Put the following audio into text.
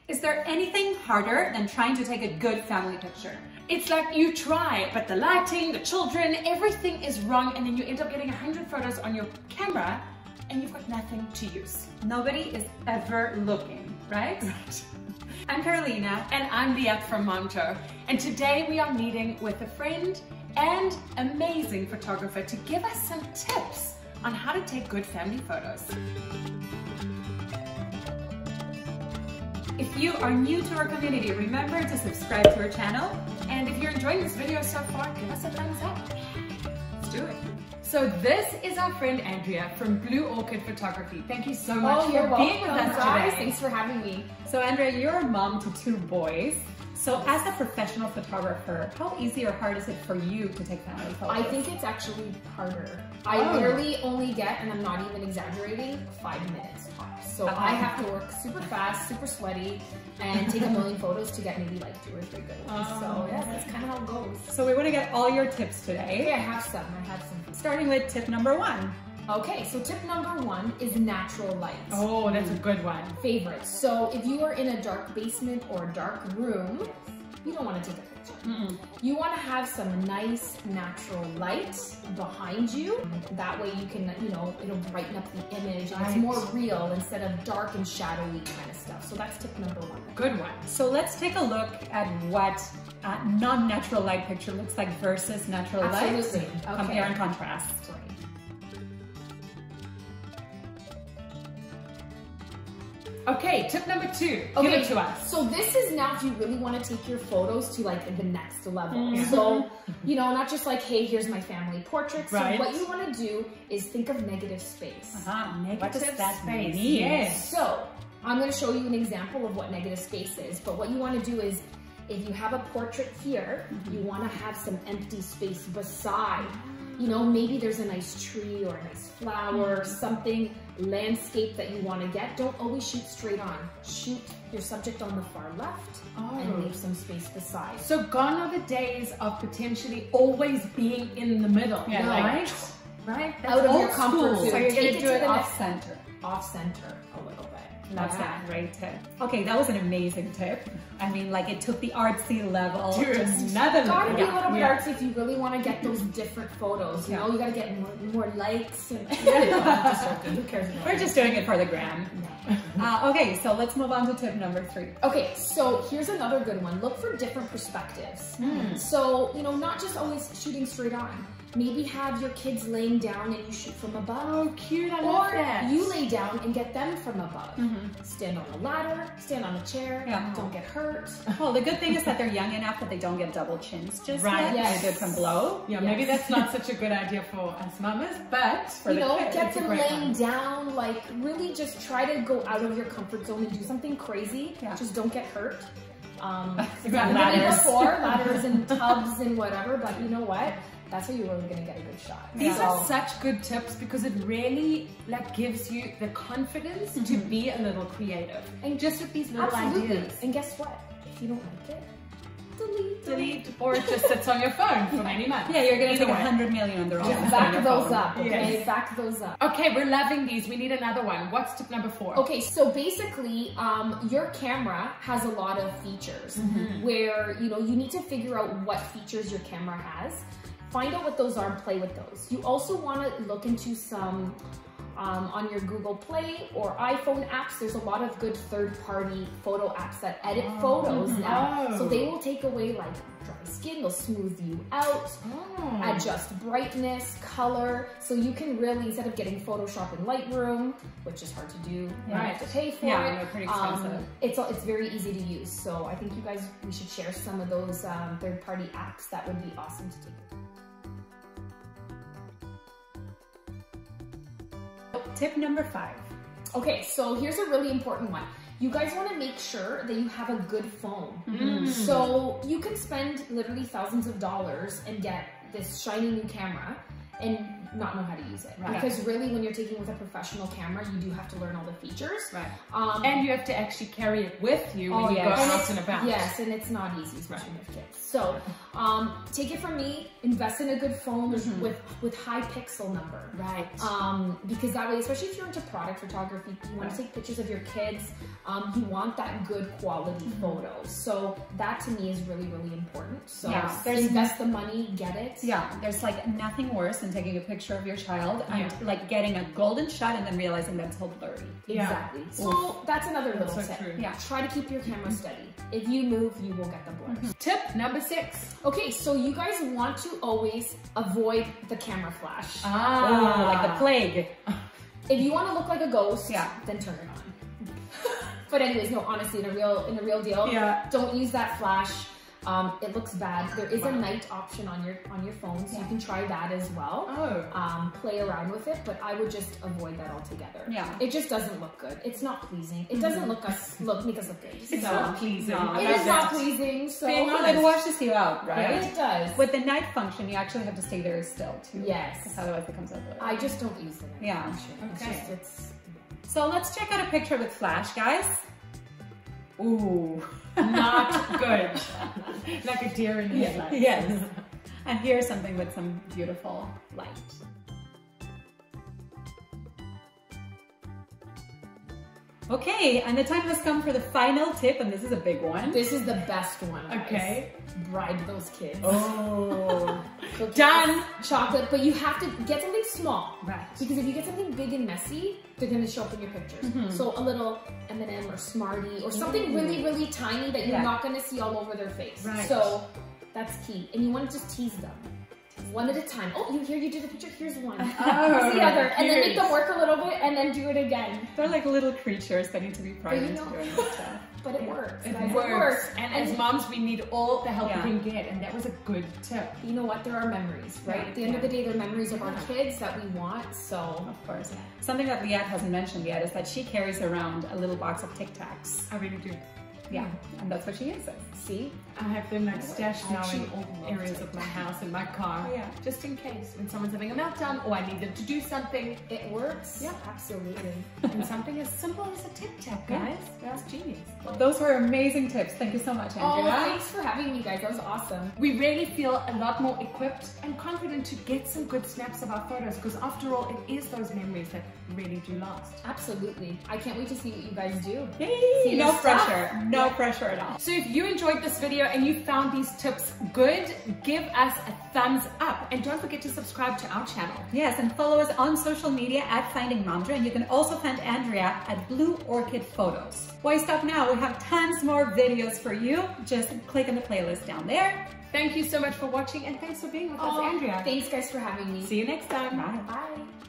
Is there anything harder than trying to take a good family picture? It's like you try, but the lighting, the children, everything is wrong, and then you end up getting 100 photos on your camera and you've got nothing to use. Nobody is ever looking, right? Right. I'm Carolina. And I'm Liat from Momjo. And today we are meeting with a friend and amazing photographer to give us some tips on how to take good family photos. If you are new to our community, remember to subscribe to our channel. And if you're enjoying this video so far, give us a thumbs up. Let's do it. So this is our friend Andrea from Blue Orchid Photography. Thank you so much for being with us today. Thanks for having me. So Andrea, you're a mom to 2 boys. So as a professional photographer, how easy or hard is it for you to take family photos? I think it's actually harder. I literally only get, and I'm not even exaggerating, 5 minutes tops. So I have to work super fast, super sweaty, and take a million photos to get maybe like 2 or 3 good ones. So yeah, that's kind of how it goes. So we want to get all your tips today. Okay, I have some. Starting with tip number 1. Okay, so tip number 1 is natural light. Oh, that's a good one. Favorite. So if you are in a dark basement or a dark room, you don't want to take a picture. You want to have some nice natural light behind you. That way you can, it'll brighten up the image and it's more real instead of dark and shadowy kind of stuff. So that's tip number 1. Good one. So let's take a look at what non-natural light picture looks like versus natural light. Absolutely. Compare and contrast. Right. Okay, tip number 2. Give it to us. So this is now if you really want to take your photos to like the next level. So, not just like, hey, here's my family portrait. So what you want to do is think of negative space. What does that mean? Yes. So I'm going to show you an example of what negative space is. But what you want to do is, if you have a portrait here, you want to have some empty space beside. Maybe there's a nice tree or a nice flower, something, landscape that you want to get. Don't always shoot straight on. Shoot your subject on the far left and leave some space beside. So gone are the days of potentially always being in the middle, right? Right? That's out of your comfort zone. So you're going Take to it do to it the off center. Off center a little bit. That's a great tip. Okay, that was an amazing tip. I mean, like it took the artsy level to another level. Gotta be a little bit artsy if you really want to get those different photos. You gotta get more likes. And just joking. Who cares about We're just doing it for the gram. Okay, so let's move on to tip number 3. Okay, so here's another good one. Look for different perspectives. So, not just always shooting straight on. Maybe have your kids laying down and you shoot from above. Oh, cute, I love that. Or you lay down and get them from above. Stand on a ladder, stand on a chair, don't get hurt. Well, the good thing is that they're young enough that they don't get double chins just yet. Yes. They're good from below. Yeah, maybe that's not such a good idea for us mamas, but for the kids, get them laying down, like really just try to go out of your comfort zone and do something crazy. Just don't get hurt. You've got ladders and tubs and whatever, but you know what? That's how you're really going to get a good shot. These are such good tips because it really gives you the confidence to be a little creative. And just with these little ideas. And guess what? If you don't like it, delete, or it just sits on your phone for many months. Yeah, you're going to take 100 million on the wrong. Just back those up, okay? Yes. Back those up. Okay, we're loving these. We need another one. What's tip number 4? Okay, so basically, your camera has a lot of features where, you need to figure out what features your camera has. Find out what those are and play with those. You also want to look into some, on your Google Play or iPhone apps, there's a lot of good third-party photo apps that edit photos now. So they will take away like dry skin, they'll smooth you out, adjust brightness, color. So you can really, instead of getting Photoshop in Lightroom, which is hard to do, you have to pay for it. They're pretty expensive. It's very easy to use. So I think we should share some of those third-party apps. That would be awesome to take. Tip number 5. Okay, so here's a really important one. You guys want to make sure that you have a good phone. So you can spend literally thousands of dollars and get this shiny new camera, and not know how to use it. Right. Because really, when you're taking with a professional camera, you do have to learn all the features. Right. And you have to actually carry it with you when you go out and about. Yes, and it's not easy, especially with kids. So take it from me, invest in a good phone with high pixel number. Right. Because that way, especially if you're into product photography, you want to take pictures of your kids, you want that good quality photo. So that to me is really, really important. So invest the money, get it. Yeah, there's like nothing worse than taking a picture of your child and like getting a golden shot and then realizing that it's all blurry. Exactly. So that's another little tip. True. Yeah. Try to keep your camera steady. If you move, you will get the blur. Tip number 6. Okay, so you guys want to always avoid the camera flash. Like the plague. If you want to look like a ghost, then turn it on. But anyways, no, honestly, in a real deal, don't use that flash. It looks bad. There is a night option on your phone, so you can try that as well. Play around with it, but I would just avoid that altogether. Yeah. It just doesn't look good. It's not pleasing. It doesn't make us look good. It's not pleasing. It is not pleasing. So it washes you out, right? It does. With the night function, you actually have to stay very still too. Yes. Because otherwise it comes out blurry. I just don't use the night function. Okay. It's So let's check out a picture with flash, guys. Ooh, not good. Like a deer in the headlights. Yes. And here's something with some beautiful light. Okay, and the time has come for the final tip, and this is a big one. This is the best one, guys. Okay. Bribe those kids. Oh. Cookies, Done. chocolate, but you have to get something small. Right. Because if you get something big and messy, they're going to show up in your pictures. So a little M&M or Smartie or something really, really tiny that you're not going to see all over their face. Right. So that's key. And you want to just tease them. One at a time. Oh, you did the picture. Here's one. Here's the other. And then make them work a little bit and then do it again. They're like little creatures that need to be primed into doing this stuff. But it works. It works. And as moms, we need all the help we can get. And that was a good tip. You know what? There are memories, right? At the end of the day, they're memories of our kids that we want. So, of course. Something that Liat hasn't mentioned yet is that she carries around a little box of Tic Tacs. I really do. Yeah, and that's what she uses. See? I have them like stashed now in all areas of my house, in my car, just in case when someone's having a meltdown or I need them to do something. It works. Yeah, absolutely. And something as simple as a Tic Tac, guys. That's genius. Well, those were amazing tips. Thank you so much, Andrea. Oh, thanks for having me, guys. That was awesome. We really feel a lot more equipped and confident to get some good snaps of our photos because after all, it is those memories that really do last. Absolutely. I can't wait to see what you guys do. Yay! No pressure. No pressure at all. So if you enjoyed this video and you found these tips good, give us a thumbs up and don't forget to subscribe to our channel. Yes, and follow us on social media at FindingMomJo, and you can also find Andrea at Blue Orchid Photos. Why stop now? We have tons more videos for you. Just click on the playlist down there. Thank you so much for watching and thanks for being with us, Andrea. Thanks guys for having me. See you next time. Bye. Bye.